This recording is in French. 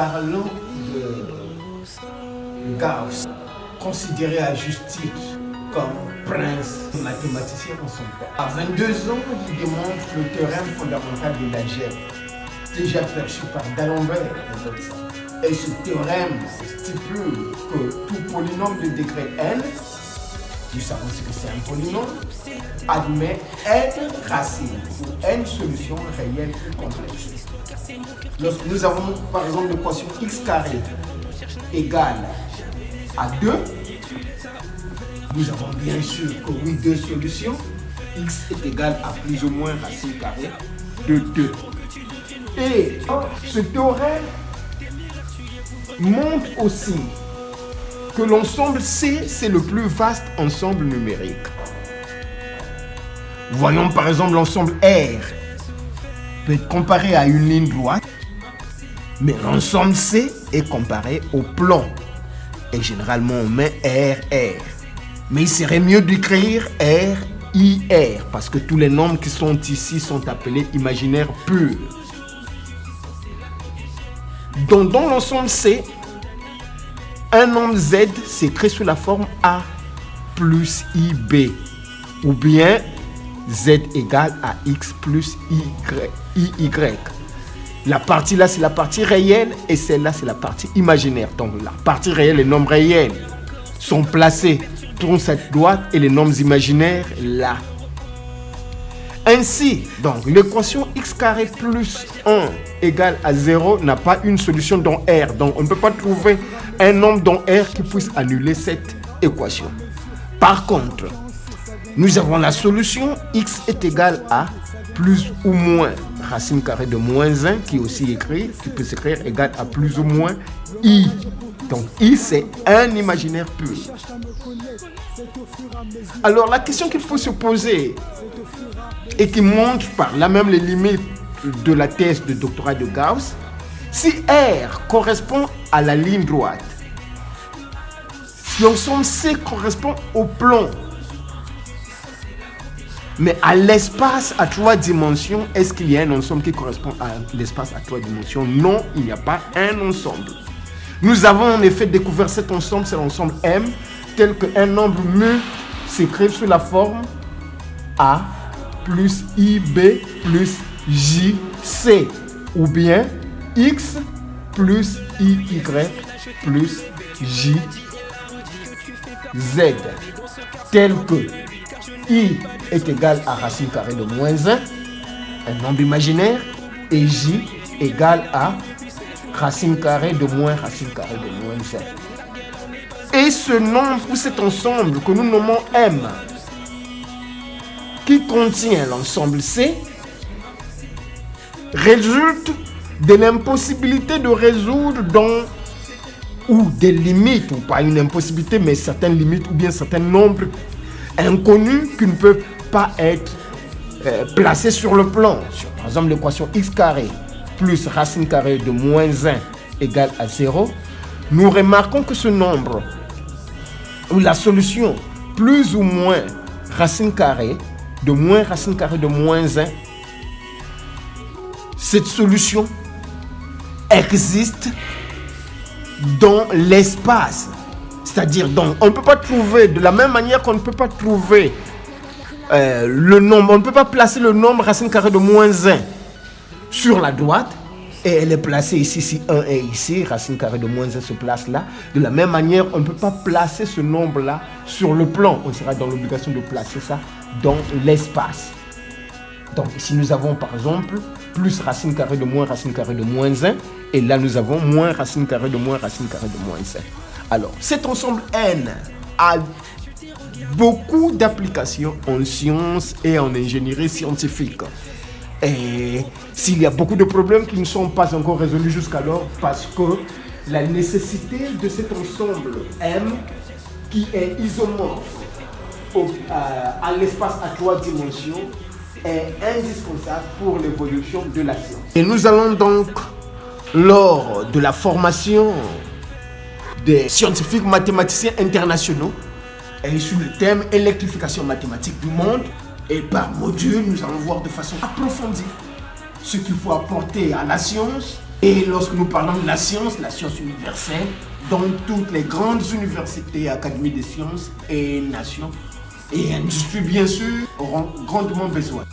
Parlons de Gauss, considéré à juste titre comme prince mathématicien en son temps. À 22 ans, il démontre le théorème fondamental de l'algèbre, déjà perçu par D'Alembert et d'autres. Et ce théorème stipule que tout polynôme de degré n, nous savons ce que c'est un polynôme, admet n racines ou n solutions réelles ou complexes. Lorsque nous avons par exemple l'équation x carré égale à 2, nous avons bien sûr que oui, deux solutions, x est égal à plus ou moins racine carrée de 2. Et ce théorème montre aussi que l'ensemble C, c'est le plus vaste ensemble numérique. Voyons par exemple l'ensemble R peut être comparé à une ligne droite, mais l'ensemble C est comparé au plan. Et généralement on met R. Mais il serait mieux d'écrire RIR parce que tous les nombres qui sont ici sont appelés imaginaires purs. Donc dans l'ensemble C, un nombre Z s'écrit sous la forme A plus IB ou bien Z égale à X plus IY. La partie là, c'est la partie réelle et celle-là, c'est la partie imaginaire. Donc la partie réelle, les nombres réels sont placés sur cette droite et les nombres imaginaires là. Ainsi, donc l'équation x carré plus 1 égale à 0 n'a pas une solution dans R. Donc on ne peut pas trouver un nombre dans R qui puisse annuler cette équation. Par contre, nous avons la solution x est égal à plus ou moins racine carrée de moins 1 qui est aussi écrit, qui peut s'écrire égal à plus ou moins i. Donc i c'est un imaginaire pur. Alors la question qu'il faut se poser et qui montre par là même les limites de la thèse de doctorat de Gauss, si R correspond à la ligne droite, si l'ensemble C correspond au plan, mais à l'espace à 3 dimensions, est-ce qu'il y a un ensemble qui correspond à l'espace à 3 dimensions? Non, il n'y a pas un ensemble. Nous avons en effet découvert cet ensemble, c'est l'ensemble M, tel qu'un nombre mu s'écrit sous la forme A plus IB plus JC, ou bien X plus IY plus JZ, tel que I est égal à racine carrée de moins 1, un nombre imaginaire, et J égale à racine carrée de moins racine carrée de moins 1. Et ce nombre ou cet ensemble que nous nommons M, qui contient l'ensemble C, résulte de l'impossibilité de résoudre dans ou des limites, ou pas une impossibilité, mais certaines limites ou bien certains nombres inconnus qui ne peuvent pas être placés sur le plan. Par exemple, l'équation x carré plus racine carrée de moins 1 égale à 0, nous remarquons que ce nombre, ou la solution plus ou moins racine carrée de moins racine carrée de moins 1, cette solution existe dans l'espace. C'est-à-dire, donc, on ne peut pas trouver, de la même manière qu'on ne peut pas trouver le nombre, on ne peut pas placer le nombre racine carrée de moins 1 sur la droite, et elle est placée ici, si 1 est ici, racine carrée de moins 1 se place là. De la même manière, on ne peut pas placer ce nombre-là sur le plan. On sera dans l'obligation de placer ça dans l'espace. Donc ici, nous avons par exemple plus racine carrée de moins 1, et là, nous avons moins racine carrée de moins racine carrée de moins 1. Alors, cet ensemble N a beaucoup d'applications en sciences et en ingénierie scientifique. Et s'il y a beaucoup de problèmes qui ne sont pas encore résolus jusqu'alors, parce que la nécessité de cet ensemble M, qui est isomorphe à l'espace à 3 dimensions, est indispensable pour l'évolution de la science. Et nous allons donc, lors de la formation des scientifiques mathématiciens internationaux, et sur le thème électrification mathématique du monde, et par module, nous allons voir de façon approfondie ce qu'il faut apporter à la science Et lorsque nous parlons de la science universelle, dont toutes les grandes universités, académies des sciences et nations et industries bien sûr auront grandement besoin.